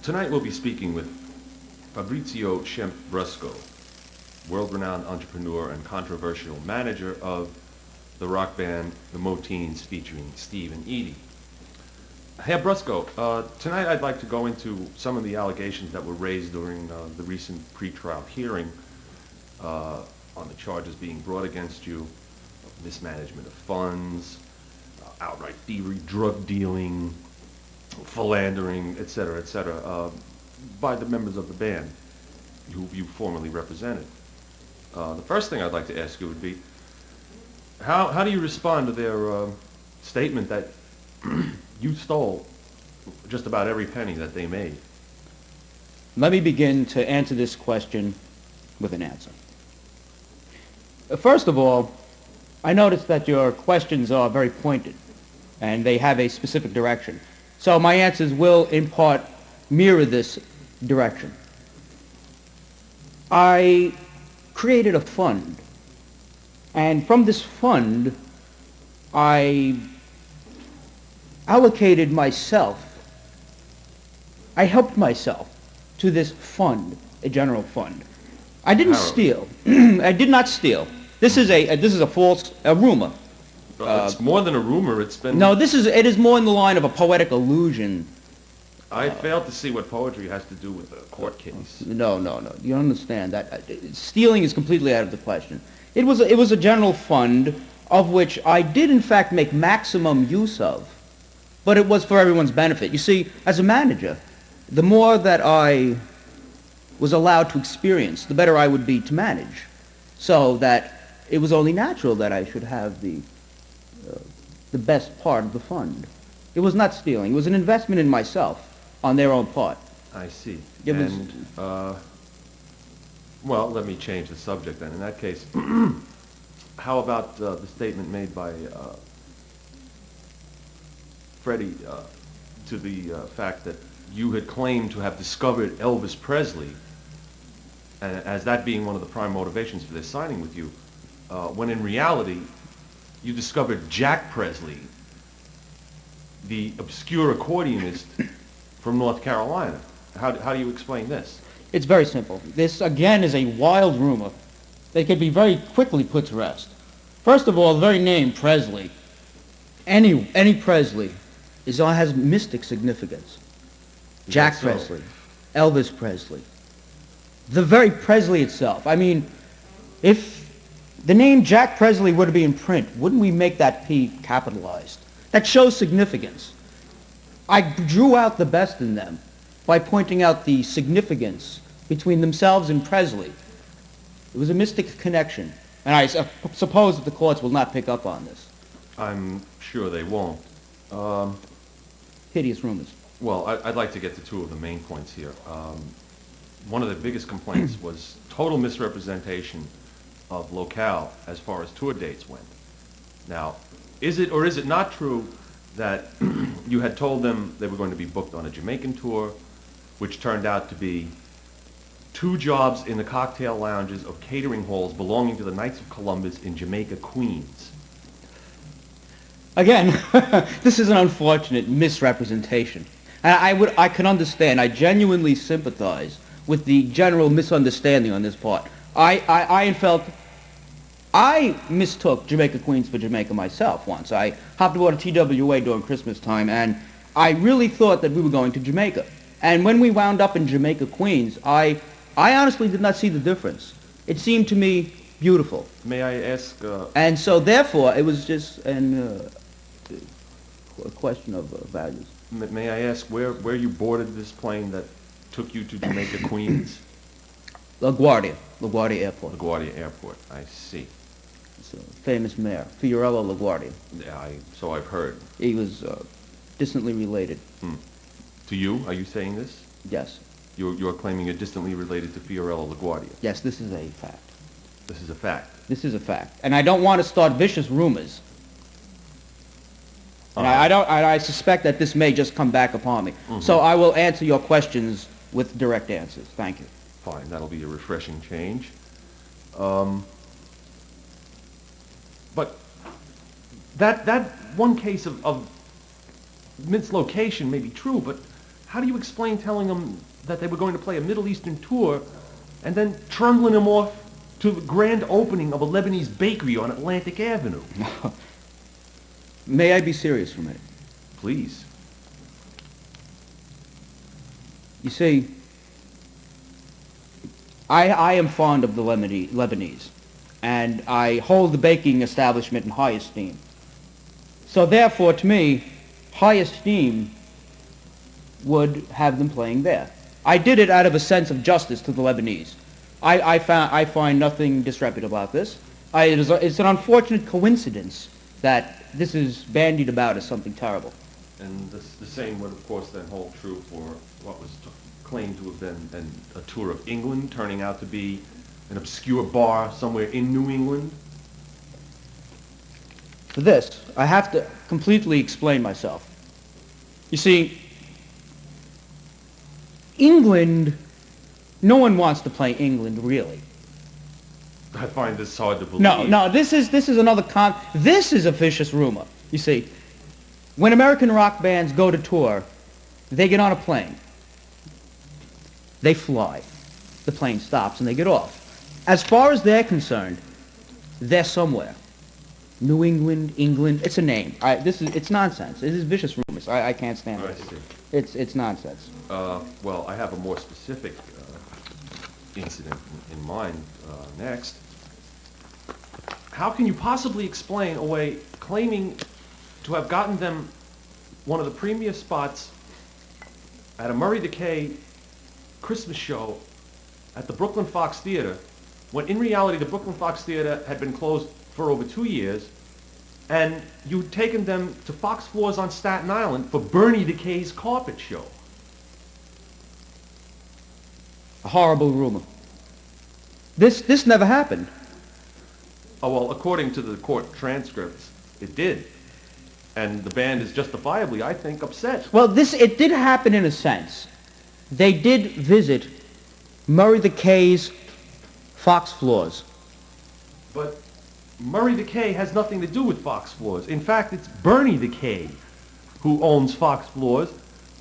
Tonight we'll be speaking with Fabrizio Shemp Brusco, world-renowned entrepreneur and controversial manager of the rock band The Moteens featuring Steve and Edie. Herr Brusco, tonight I'd like to go into some of the allegations that were raised during the recent pretrial hearing on the charges being brought against you, mismanagement of funds, outright thievery, drug dealing, philandering, etc., by the members of the band who you formerly represented. The first thing I'd like to ask you would be, how do you respond to their statement that you stole just about every penny that they made? Let me begin to answer this question with an answer. First of all, I notice that your questions are very pointed, and they have a specific direction. So my answers will, in part, mirror this direction. I created a fund, and from this fund, I allocated myself, I helped myself to this fund, a general fund. I didn't steal. I did not steal. This is a false rumor. It's more than a rumor. It's been... No, it is more in the line of a poetic illusion. I fail to see what poetry has to do with a court case. No. You understand that stealing is completely out of the question. It was a general fund of which I did in fact make maximum use of, but it was for everyone's benefit. You see, as a manager, the more that I was allowed to experience, the better I would be to manage. So that it was only natural that I should have the best part of the fund. It was not stealing. It was an investment in myself on their own part. I see. Well, let me change the subject then. In that case, how about the statement made by Freddie to the fact that you had claimed to have discovered Elvis Presley, and as that being one of the prime motivations for their signing with you, when in reality you discovered Jack Presley, the obscure accordionist from North Carolina. How do you explain this? It's very simple. This, again, is a wild rumor that can be very quickly put to rest. First of all, the very name Presley, any Presley, has mystic significance. Jack Presley, Elvis Presley, the very Presley itself. I mean, if the name Jack Presley were to be in print, wouldn't we make that P capitalized? That shows significance. I drew out the best in them by pointing out the significance between themselves and Presley. It was a mystic connection, and I suppose that the courts will not pick up on this. I'm sure they won't. Hideous rumors. Well, I'd like to get to two of the main points here. One of the biggest complaints was total misrepresentation of locale as far as tour dates went. Now, is it or is it not true that you had told them they were going to be booked on a Jamaican tour, which turned out to be 2 jobs in the cocktail lounges of catering halls belonging to the Knights of Columbus in Jamaica, Queens? Again, this is an unfortunate misrepresentation. And I can understand, I genuinely sympathize with the general misunderstanding on this part. I mistook Jamaica, Queens for Jamaica myself once. I hopped aboard a TWA during Christmas time, and I really thought that we were going to Jamaica. And when we wound up in Jamaica, Queens, I honestly did not see the difference. It seemed to me beautiful. May I ask... And so, therefore, it was just a question of values. May I ask where you boarded this plane that took you to Jamaica, Queens? LaGuardia Airport. LaGuardia Airport, I see. It's a famous mayor, Fiorello LaGuardia. Yeah, so I've heard. He was distantly related. To you? Are you saying this? Yes. You're claiming you're distantly related to Fiorello LaGuardia? Yes, this is a fact. This is a fact? This is a fact. And I don't want to start vicious rumors. And I suspect that this may just come back upon me. So I will answer your questions with direct answers. Thank you. Fine, that'll be a refreshing change. But that one case of mislocation may be true, but how do you explain telling them that they were going to play a Middle Eastern tour and then trundling them off to the grand opening of a Lebanese bakery on Atlantic Avenue? May I be serious for a minute? Please. You see, I am fond of the Lebanese, and I hold the baking establishment in high esteem. So therefore, to me, high esteem would have them playing there. I did it out of a sense of justice to the Lebanese. I find nothing disreputable about this. It's an unfortunate coincidence that this is bandied about as something terrible. And the same would, of course, then hold true for what was claimed to have been a tour of England, turning out to be an obscure bar somewhere in New England. For this, I have to completely explain myself. You see, England, no one wants to play England, really. I find this hard to believe. No, this is another this is a vicious rumor. You see, when American rock bands go to tour, they get on a plane. They fly. The plane stops and they get off. As far as they're concerned, they're somewhere. New England, England, it's a name. It's nonsense. It is vicious rumors. I can't stand it. I see. It's nonsense. Well, I have a more specific incident in mind next. How can you possibly explain away claiming to have gotten them one of the premier spots at a Murray Decay Christmas show at the Brooklyn Fox Theater, when in reality the Brooklyn Fox Theater had been closed for over 2 years, and you'd taken them to Fox Floors on Staten Island for Bernie Decay's carpet show? A horrible rumor. This never happened. Oh, well, according to the court transcripts, it did. And the band is justifiably, I think, upset. Well, it did happen in a sense. They did visit Murray Decay's Fox Floors. But Murray Decay has nothing to do with Fox Floors. In fact, it's Bernie Decay who owns Fox Floors,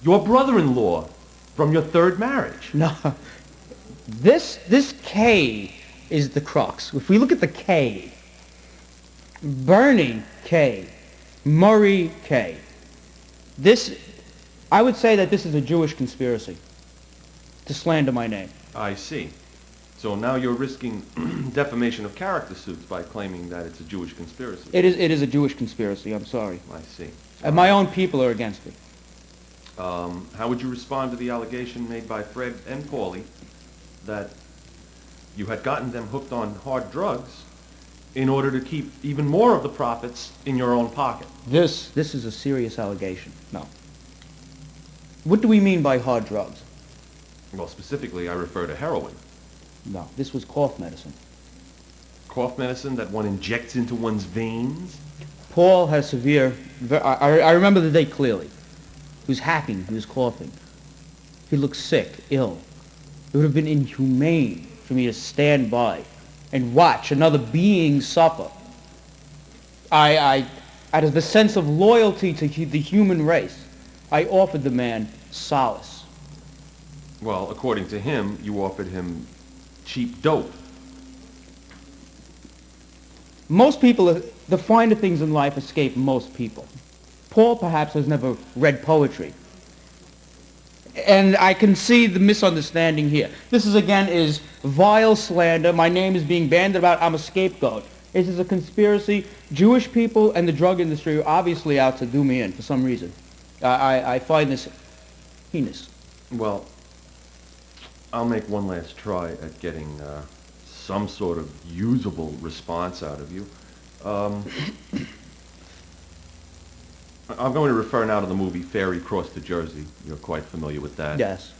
your brother-in-law from your third marriage. No, this K is the crux. If we look at the K, Bernie K, Murray K, I would say that this is a Jewish conspiracy to slander my name. I see. So now you're risking defamation of character suits by claiming that it's a Jewish conspiracy. It is a Jewish conspiracy, I'm sorry. I see. And my own people are against it. How would you respond to the allegation made by Fred and Paulie that you had gotten them hooked on hard drugs in order to keep even more of the profits in your own pocket? This is a serious allegation. No. What do we mean by hard drugs? Well, specifically, I refer to heroin. No, this was cough medicine. Cough medicine that one injects into one's veins? Paul had severe... I remember the day clearly. He was hacking. He was coughing. He looked sick, ill. It would have been inhumane for me to stand by and watch another being suffer. Out of the sense of loyalty to the human race, I offered the man solace. Well, according to him, you offered him cheap dope. Most people, the finer things in life escape most people. Paul perhaps has never read poetry. And I can see the misunderstanding here. This is vile slander. My name is being bandied about. I'm a scapegoat. This is a conspiracy. Jewish people and the drug industry are obviously out to do me in for some reason. I find this heinous. Well, I'll make one last try at getting some sort of usable response out of you. I'm going to refer now to the movie Ferry Cross to Jersey. You're quite familiar with that. Yes.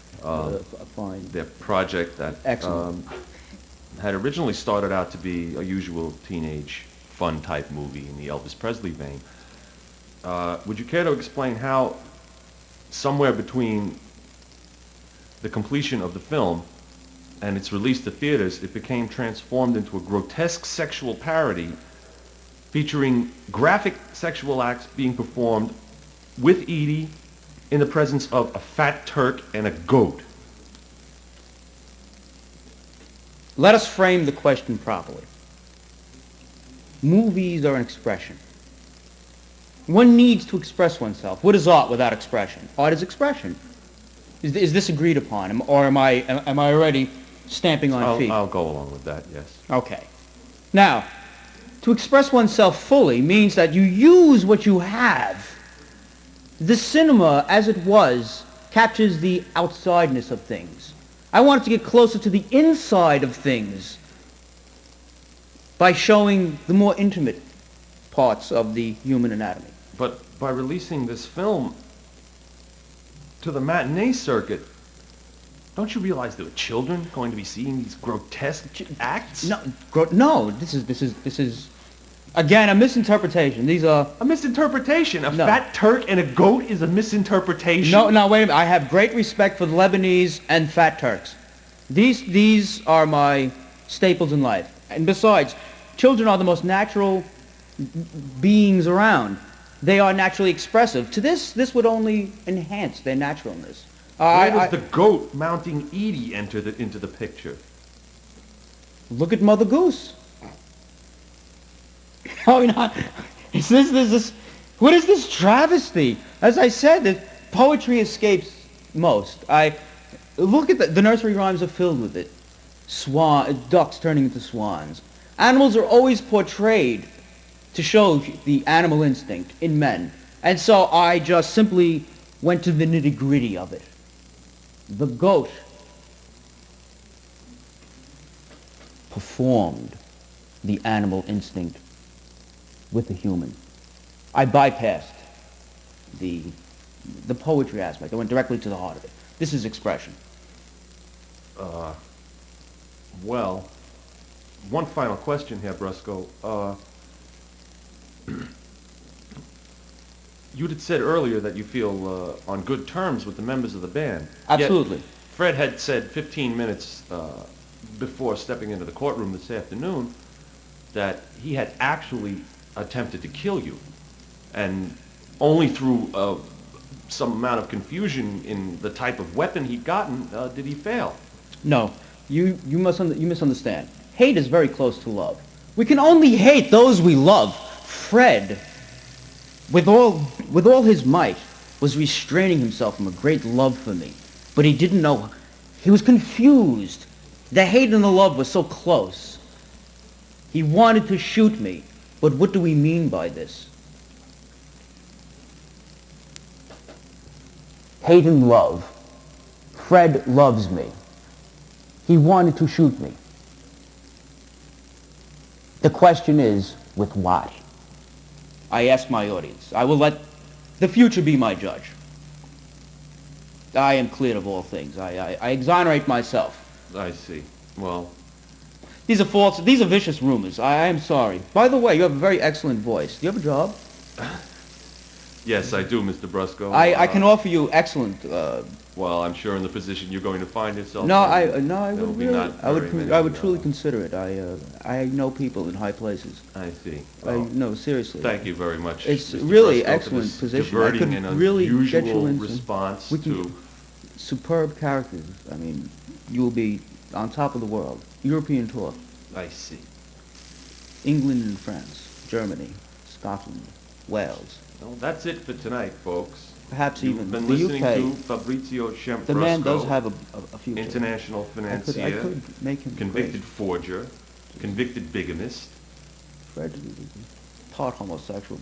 Fine. Their project that had originally started out to be a usual teenage fun type movie in the Elvis Presley vein. Would you care to explain how somewhere between the completion of the film and its release to theaters, it became transformed into a grotesque sexual parody featuring graphic sexual acts being performed with Edie in the presence of a fat Turk and a goat? Let us frame the question properly. Movies are an expression. One needs to express oneself. What is art without expression? Art is expression. Is this agreed upon, or am I already stamping on feet? I'll go along with that, yes. Okay. Now, to express oneself fully means that you use what you have. The cinema, as it was, captures the outsideness of things. I wanted to get closer to the inside of things by showing the more intimate parts of the human anatomy. But by releasing this film to the matinee circuit, don't you realize there were children going to be seeing these grotesque acts? No, this is again a misinterpretation. These are A misinterpretation. A fat Turk and a goat is a misinterpretation. no. Wait a minute. I have great respect for the Lebanese and fat Turks. These are my staples in life. And besides, children are the most natural beings around. They are naturally expressive. To this would only enhance their naturalness. Where does the goat mounting Edie enter into the picture? Look at Mother Goose. Oh, no. What is this travesty? As I said, the poetry escapes most. Look at the nursery rhymes are filled with it. Ducks turning into swans. Animals are always portrayed to show the animal instinct in men. And so I just simply went to the nitty-gritty of it. The goat performed the animal instinct with the human. I bypassed the poetry aspect. I went directly to the heart of it. This is expression. Well, one final question here, Brusco. You had said earlier that you feel on good terms with the members of the band. Absolutely. Yet Fred had said 15 minutes before stepping into the courtroom this afternoon that he had actually attempted to kill you. And only through some amount of confusion in the type of weapon he'd gotten did he fail. No, you misunderstand. Hate is very close to love. We can only hate those we love. Fred, with all his might, was restraining himself from a great love for me. But he didn't know. He was confused. The hate and the love were so close. He wanted to shoot me. But what do we mean by this? Hate and love. Fred loves me. He wanted to shoot me. The question is, with what? I ask my audience. I will let the future be my judge. I am cleared of all things. I exonerate myself. I see. Well, These are false. These are vicious rumors. I am sorry. By the way, you have a very excellent voice. Do you have a job? yes, I do, Mr. Brusco. I can offer you excellent. Well, I'm sure in the position you're going to find yourself. I there'll would be really. not I would. very many, I would truly consider it. I know people in high places. I see. No, seriously. Thank you very much. It's Mr. really Brusco, for excellent this position. I diverting could and really get unusual you into. response We can- to. Superb characters. I mean, you will be on top of the world. European tour. I see. England and France, Germany, Scotland, Wales. Well, that's it for tonight, folks. Perhaps You've even been the listening UK. to Fabrizio Shemp The man does Brusco, have a future. international I financier, could make him convicted great. forger, convicted bigamist. Fred, part homosexual.